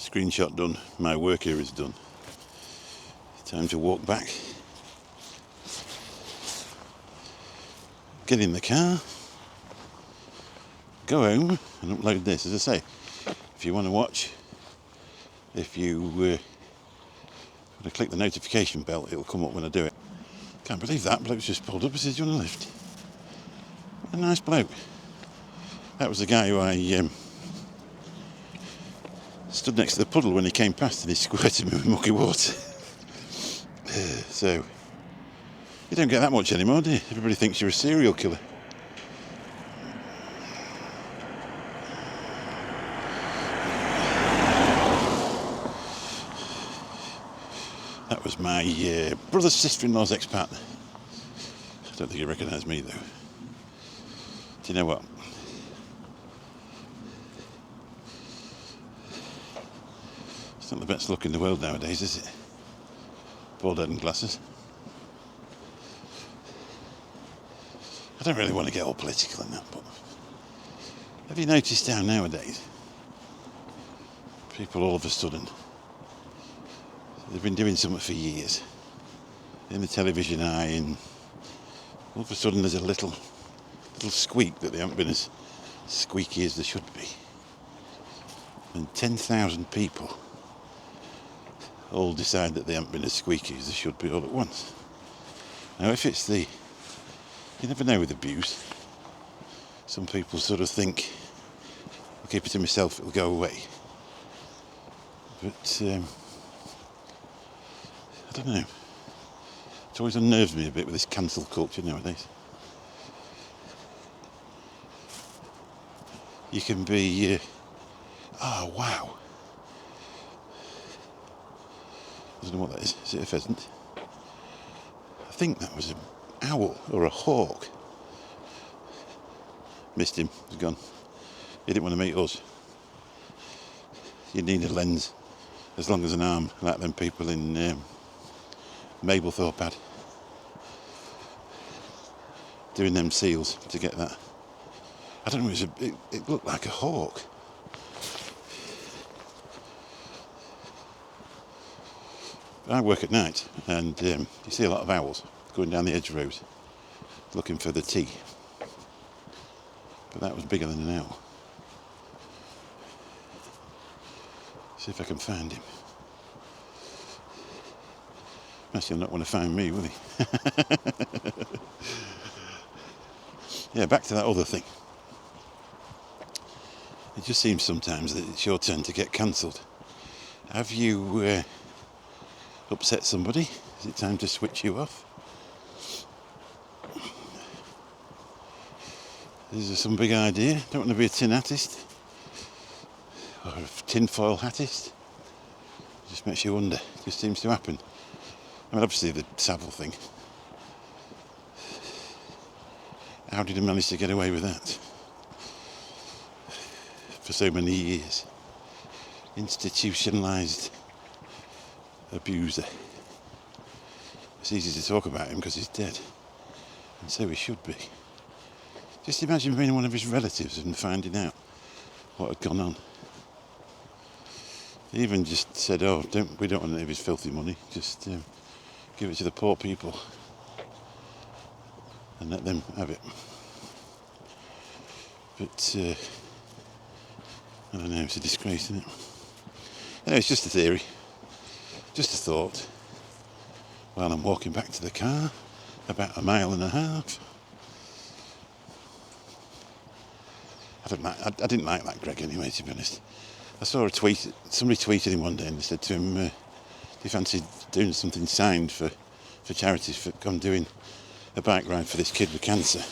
Screenshot done. My work here is done. Time to walk back. Get in the car. Go home and upload this. As I say, if you want to watch, if you click the notification bell, it'll come up when I do it. Can't believe that bloke's just pulled up and says, "Do you want a lift?" A nice bloke. That was the guy who I stood next to the puddle when he came past and he squirted me with mucky water. So, you don't get that much anymore, do you? Everybody thinks you're a serial killer. That was my brother's sister-in-law's ex-partner. I don't think he recognised me, though. Do you know what? It's not the best look in the world nowadays, is it? Bald head and glasses. I don't really want to get all political in that, but have you noticed how nowadays people all of a sudden, they've been doing something for years in the television eye, and all of a sudden there's a little squeak that they haven't been as squeaky as they should be, and 10,000 people all decide that they haven't been as squeaky as they should be all at once. Now, if it's you never know with abuse. Some people sort of think, I'll keep it to myself, it'll go away. But, I don't know. It always unnerves me a bit with this cancel culture nowadays. You can be, oh wow. I don't know what that is. Is it a pheasant? I think that was an owl or a hawk. Missed him. He's gone. He didn't want to meet us. You need a lens as long as an arm, like them people in Mablethorpe had. Doing them seals to get that. I don't know, it looked like a hawk. I work at night, and you see a lot of owls going down the edge roads looking for the tea. But that was bigger than an owl. See if I can find him. Actually, he'll not want to find me, will he? Yeah, back to that other thing. It just seems sometimes that it's your turn to get cancelled. Have you upset somebody? Is it time to switch you off? Is there some big idea? Don't want to be a tin hatist or a tinfoil hatist. It just makes you wonder. It just seems to happen. I mean, obviously the Savile thing. How did he manage to get away with that for so many years? Institutionalised abuser. It's easy to talk about him because he's dead, and so he should be. Just imagine being one of his relatives and finding out what had gone on. He even just said, "Oh, we don't want any of his filthy money. Just give it to the poor people and let them have it." But I don't know. It's a disgrace, isn't it? Anyway, it's just a theory, just a thought. While I'm walking back to the car, about 1.5 miles. I didn't like that Greg anyway, to be honest. I saw a tweet, somebody tweeted him one day and they said to him, do you fancy doing something signed for charities, for doing a bike ride for this kid with cancer?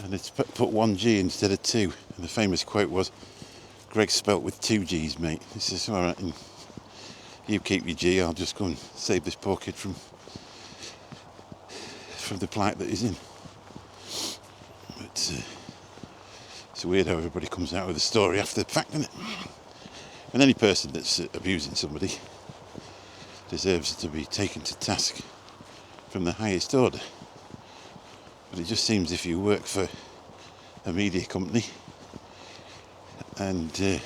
And it's put 1G instead of 2. And the famous quote was, "Greg spelt with 2 G's, mate." He says, "All right, and you keep your G, I'll just go and save this poor kid from the plight that he's in." But it's weird how everybody comes out with a story after the fact, isn't it? And any person that's abusing somebody deserves to be taken to task from the highest order. But it just seems if you work for a media company and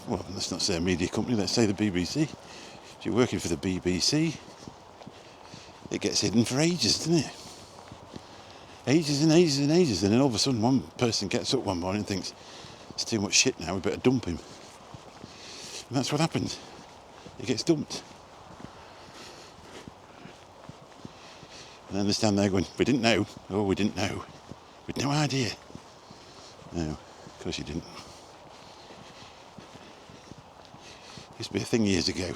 well, let's not say a media company, let's say the BBC. If you're working for the BBC, it gets hidden for ages, doesn't it? Ages and ages and ages, and then all of a sudden one person gets up one morning and thinks, it's too much shit now, we better dump him. And that's what happens. He gets dumped. And then they stand there going, we didn't know. Oh, we didn't know. We'd no idea. No, of course you didn't. Used to be a thing years ago.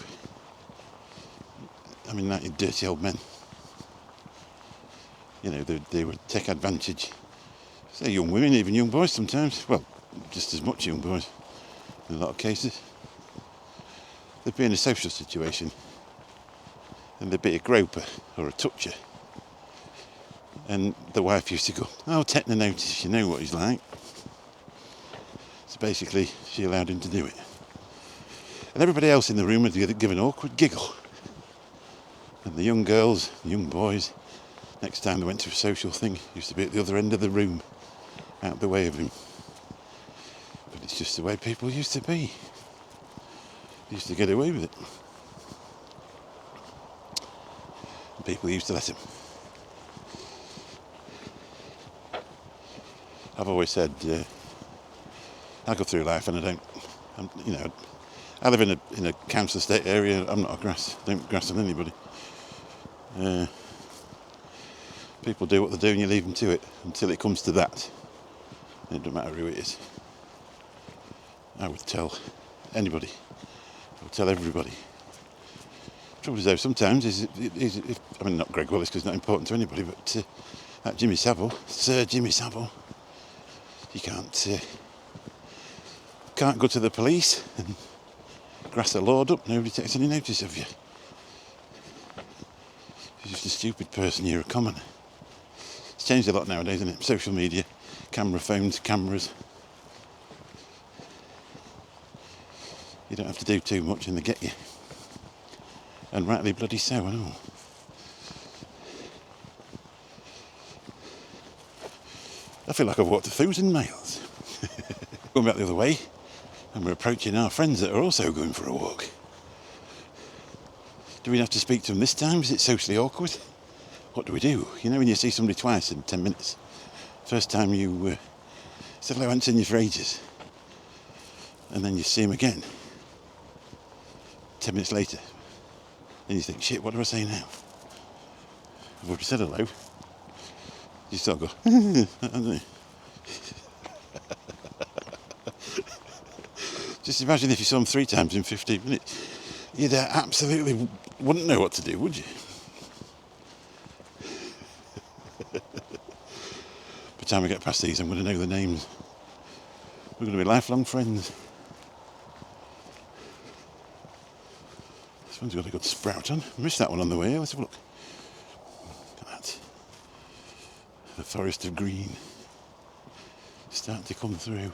I mean, like dirty old men. You know, they would take advantage. Say young women, even young boys sometimes. Well, just as much young boys in a lot of cases. They'd be in a social situation and they'd be a groper or a toucher. And the wife used to go, oh, take the notice, you know what he's like. So basically, she allowed him to do it. And everybody else in the room would give an awkward giggle. And the young girls, the young boys, next time they went to a social thing, used to be at the other end of the room, out the way of him. But it's just the way people used to be. They used to get away with it. And people used to let them. I've always said, I go through life and I don't, I live in a council estate area. I'm not I don't grass on anybody. People do what they do and you leave them to it until it comes to that. And it doesn't matter who it is. I would tell anybody. I would tell everybody. The trouble is though, sometimes I mean not Greg Willis because it's not important to anybody, but that Jimmy Savile, Sir Jimmy Savile, you can't go to the police and grass a lord up, nobody takes any notice of you. You're just a stupid person, you're a commoner. It's changed a lot nowadays, isn't it? Social media, camera phones, cameras. You don't have to do too much and they get you. And rightly bloody so, I know. I feel like I've walked 1,000 miles. Going back the other way, and we're approaching our friends that are also going for a walk. Do we have to speak to them this time? Is it socially awkward? What do we do? You know when you see somebody twice in 10 minutes? First time you said hello, I haven't seen you for ages. And then you see them again. 10 minutes later. And you think, shit, what do I say now? I've already said hello. You still go, Just imagine if you saw them 3 times in 15 minutes. You'd absolutely wouldn't know what to do, would you? By the time we get past these, I'm going to know the names. We're going to be lifelong friends. This one's got a good sprout on. I missed that one on the way. Let's have a look. Look at that. The forest of green. Starting to come through.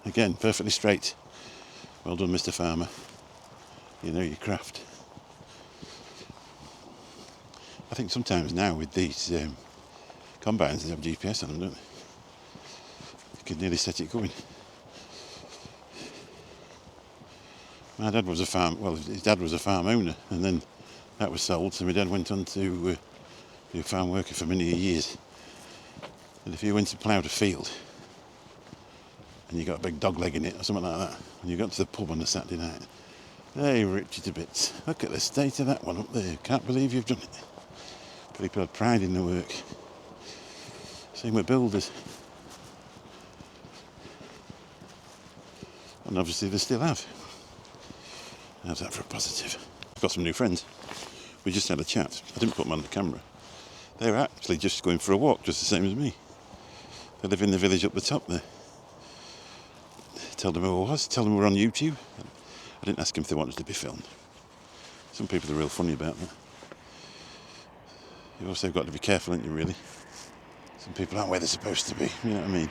Again, perfectly straight. Well done, Mr. Farmer. You know your craft. I think sometimes now with these combines, they have GPS on them, don't they? You can nearly set it going. My dad was his dad was a farm owner, and then that was sold, so my dad went on to be a farm worker for many years. And if you went and ploughed a field, and you got a big dog leg in it or something like that, and you got to the pub on a Saturday night, they ripped you to bits. Look at the state of that one up there. Can't believe you've done it. People had pride in the work. Same with builders. And obviously they still have. How's that for a positive? I've got some new friends. We just had a chat. I didn't put them on the camera. They were actually just going for a walk, just the same as me. They live in the village up the top there. Tell them who I was, tell them we're on YouTube. I didn't ask them if they wanted to be filmed. Some people are real funny about that. You've also got to be careful, haven't you, really? Some people aren't where they're supposed to be, you know what I mean?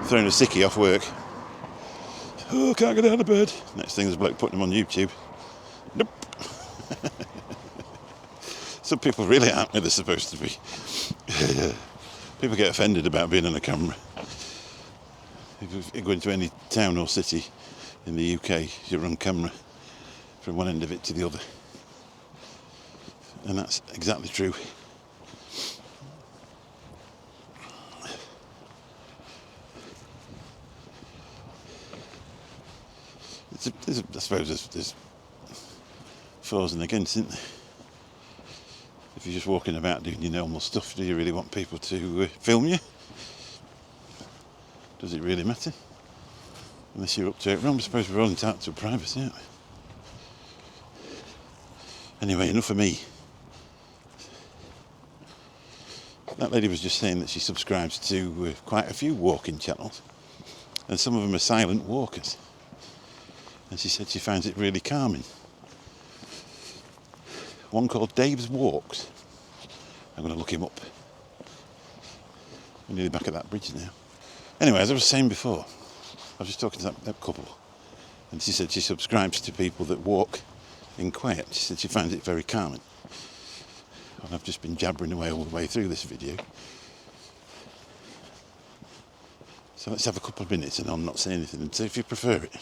Throwing a sickie off work. Oh, can't get out of bed. Next thing there's a bloke putting them on YouTube. Nope. Some people really aren't where they're supposed to be. People get offended about being on a camera. If you go into any town or city in the UK, you're on camera from one end of it to the other. And that's exactly true. I suppose there's fors and against, isn't there? If you're just walking about doing your normal stuff, do you really want people to film you? Does it really matter? Unless you're up to it. I suppose we're all entitled to privacy, aren't we? Anyway, enough of me. That lady was just saying that she subscribes to quite a few walking channels, and some of them are silent walkers. And she said she finds it really calming. One called Dave's Walks. I'm going to look him up. We're nearly back at that bridge now. Anyway, as I was saying before, I was just talking to that couple, and she said she subscribes to people that walk in quiet. She said she finds it very calming. And I've just been jabbering away all the way through this video. So let's have a couple of minutes and I'll not say anything and see if you prefer it.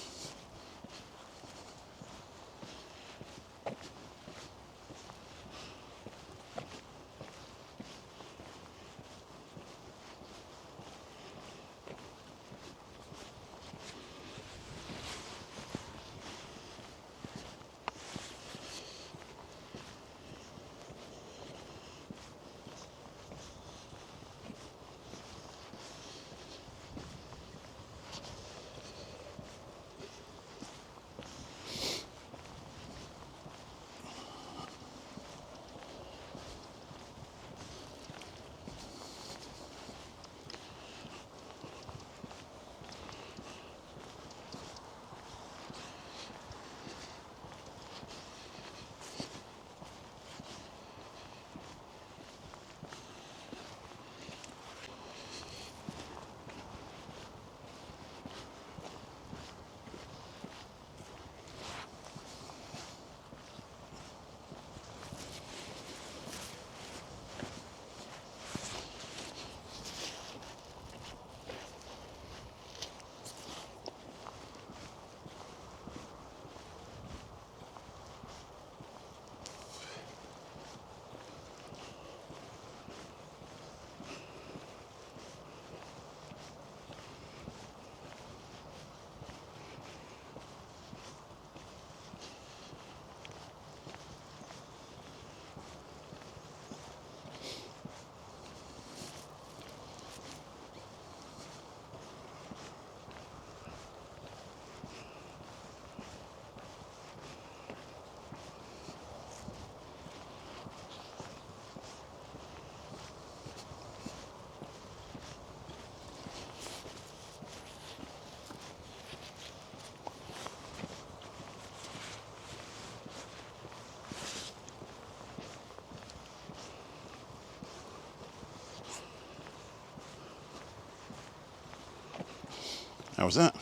How was that?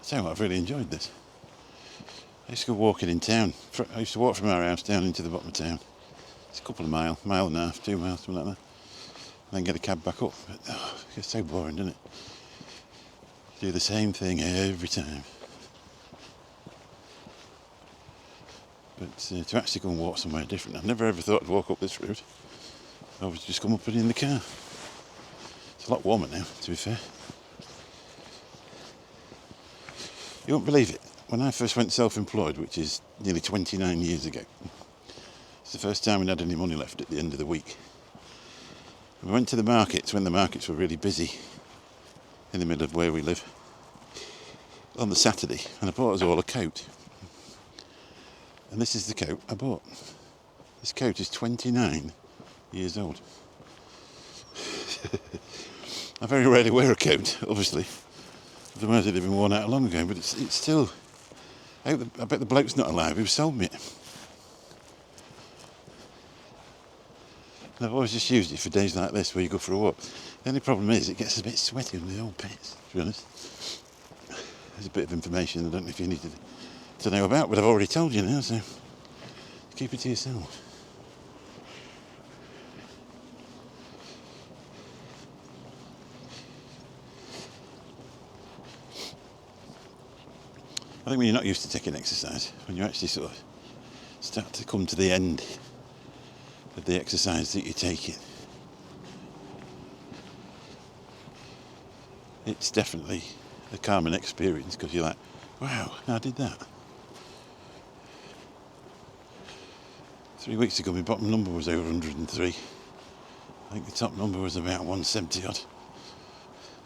So I've really enjoyed this. I used to go walking in town. I used to walk from our house down into the bottom of town. It's a couple of mile and a half, 2 miles, something like that. And then get a cab back up. But, it's so boring, doesn't it? Do the same thing every time. But to actually go and walk somewhere different, I've never ever thought I'd walk up this route. I would just come up and in the car. It's a lot warmer now, to be fair. You won't believe it. When I first went self-employed, which is nearly 29 years ago, it's the first time we had any money left at the end of the week. We went to the markets when the markets were really busy in the middle of where we live on the Saturday, and I bought us all a coat. And this is the coat I bought. This coat is 29 years old. I very rarely wear a coat, obviously. Otherwise it'd have been worn out long ago, but it's still... I bet the bloke's not alive who sold me it. And I've always just used it for days like this where you go for a walk. The only problem is it gets a bit sweaty on the old pits, to be honest. There's a bit of information I don't know if you needed to know about, but I've already told you now, so keep it to yourself. I think when you're not used to taking exercise, when you actually sort of start to come to the end of the exercise that you're taking, it's definitely a calming experience because you're like, wow, I did that. 3 weeks ago my bottom number was over 103. I think the top number was about 170 odd,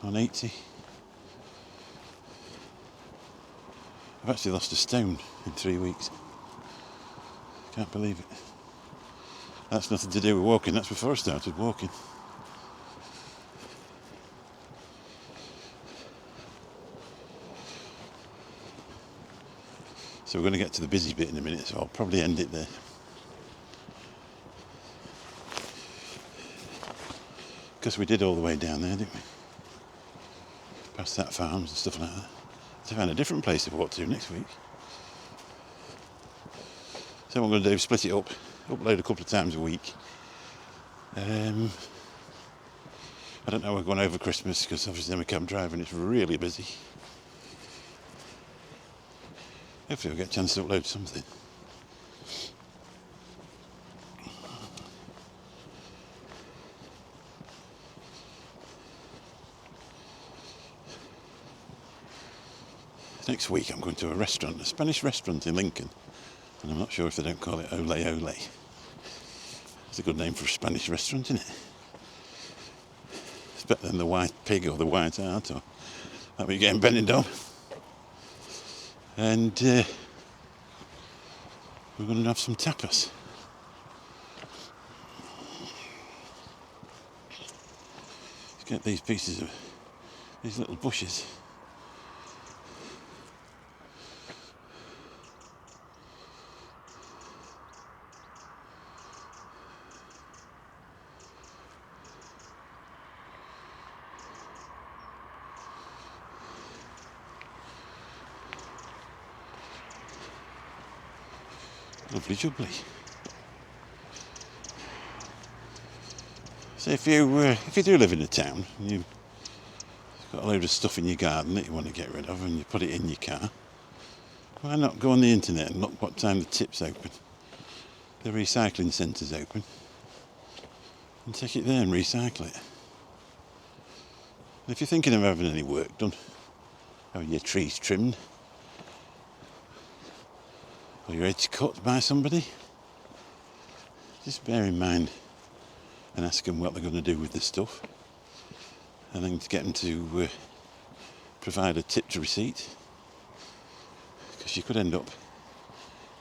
180. I've actually lost a stone in 3 weeks. Can't believe it. That's nothing to do with walking, that's before I started walking. So we're going to get to the busy bit in a minute, so I'll probably end it there. Because we did all the way down there, didn't we? Past that farms and stuff like that. To find a different place to walk to next week. So what I'm going to do is split it up, upload a couple of times a week. I don't know, we're going over Christmas because obviously I'm a cab driver and it's really busy. Hopefully we'll get a chance to upload something. Next week I'm going to a restaurant, a Spanish restaurant in Lincoln, and I'm not sure if they don't call it Ole Ole. It's a good name for a Spanish restaurant, isn't it? It's better than the White Pig or the White Hart or that we get in Benidorm. And we're going to have some tapas. Let's get these pieces of these little bushes. Lovely jubbly. So if you do live in a town and you've got a load of stuff in your garden that you want to get rid of and you put it in your car, why not go on the internet and look what time the tip's open, the recycling centre's open, and take it there and recycle it. And if you're thinking of having any work done, having your trees trimmed, or your edge cut by somebody, just bear in mind and ask them what they're going to do with the stuff, and then to get them to provide a tipped receipt, because you could end up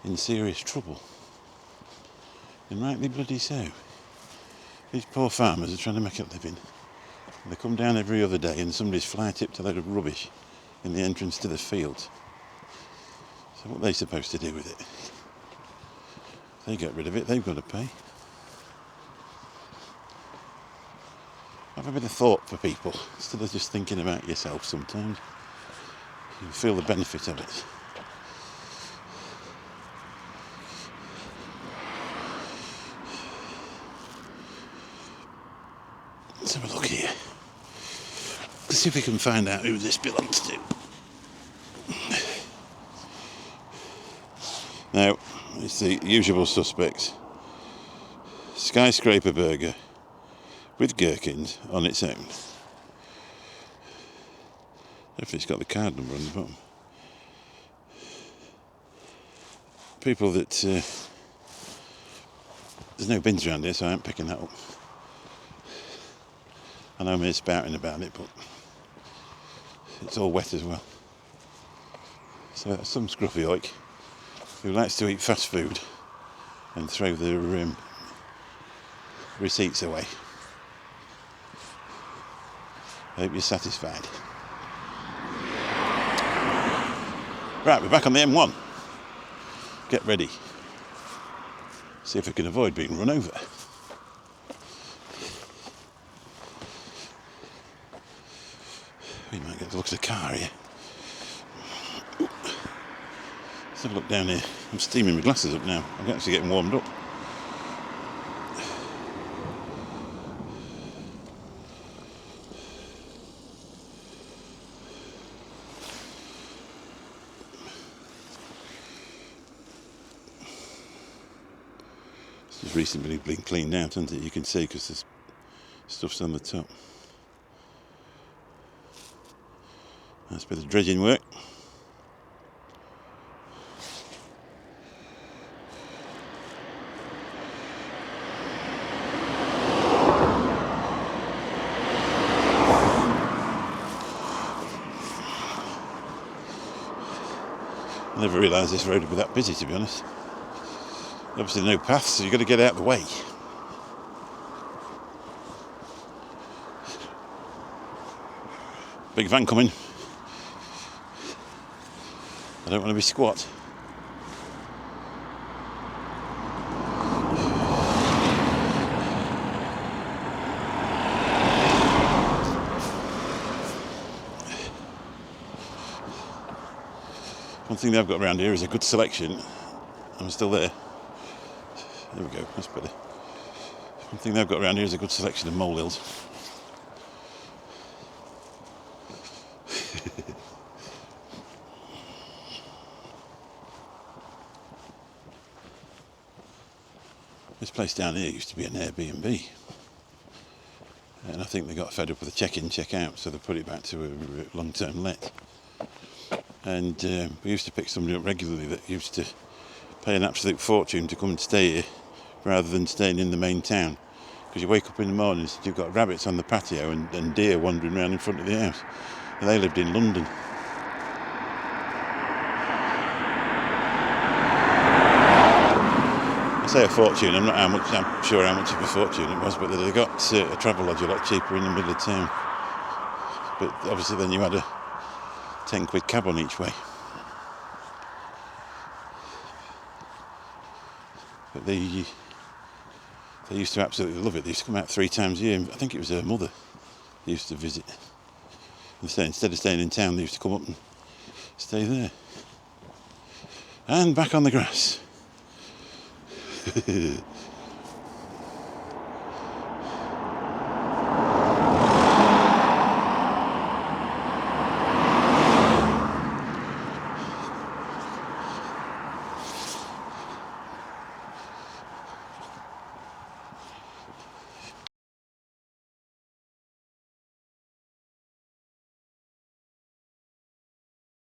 in serious trouble, and rightly bloody so. These poor farmers are trying to make a living, and they come down every other day and somebody's fly tipped a load of rubbish in the entrance to the field. So what are they supposed to do with it? If they get rid of it, they've got to pay. Have a bit of thought for people, instead of just thinking about yourself sometimes. You feel the benefit of it. Let's have a look here. Let's see if we can find out who this belongs to. Now, it's the usual suspects. Skyscraper burger with gherkins on its own. Hopefully it's got the card number on the bottom. People that... there's no bins around here, so I ain't picking that up. I know I'm spouting about it, but it's all wet as well. So that's some scruffy oik who likes to eat fast food and throw their receipts away. I hope you're satisfied. Right, we're back on the M1. Get ready. See if we can avoid being run over. We might get to look at the car here. Let's have a look down here. I'm steaming my glasses up now. I'm actually getting warmed up. It's just recently been cleaned out, hasn't it? You can see because there's stuff's on the top. That's a bit of dredging work. I never realised this road would be that busy, to be honest. Obviously no paths, so you've got to get out of the way. Big van coming. I don't want to be squat. One thing they've got around here is a good selection. I'm still there. There we go, that's better. One thing they've got around here is a good selection of molehills. This place down here used to be an Airbnb. And I think they got fed up with the check-in, check-out, so they put it back to a long-term let. And we used to pick somebody up regularly that used to pay an absolute fortune to come and stay here rather than staying in the main town. Because you wake up in the morning and you've got rabbits on the patio and deer wandering around in front of the house. And they lived in London. I say a fortune, I'm not sure how much of a fortune it was, but they got a travel lodge a lot cheaper in the middle of town. But obviously then you had a 10 quid cab on each way. But they used to absolutely love it. They used to come out 3 times a year. I think it was her mother they used to visit. And so instead of staying in town, they used to come up and stay there. And back on the grass.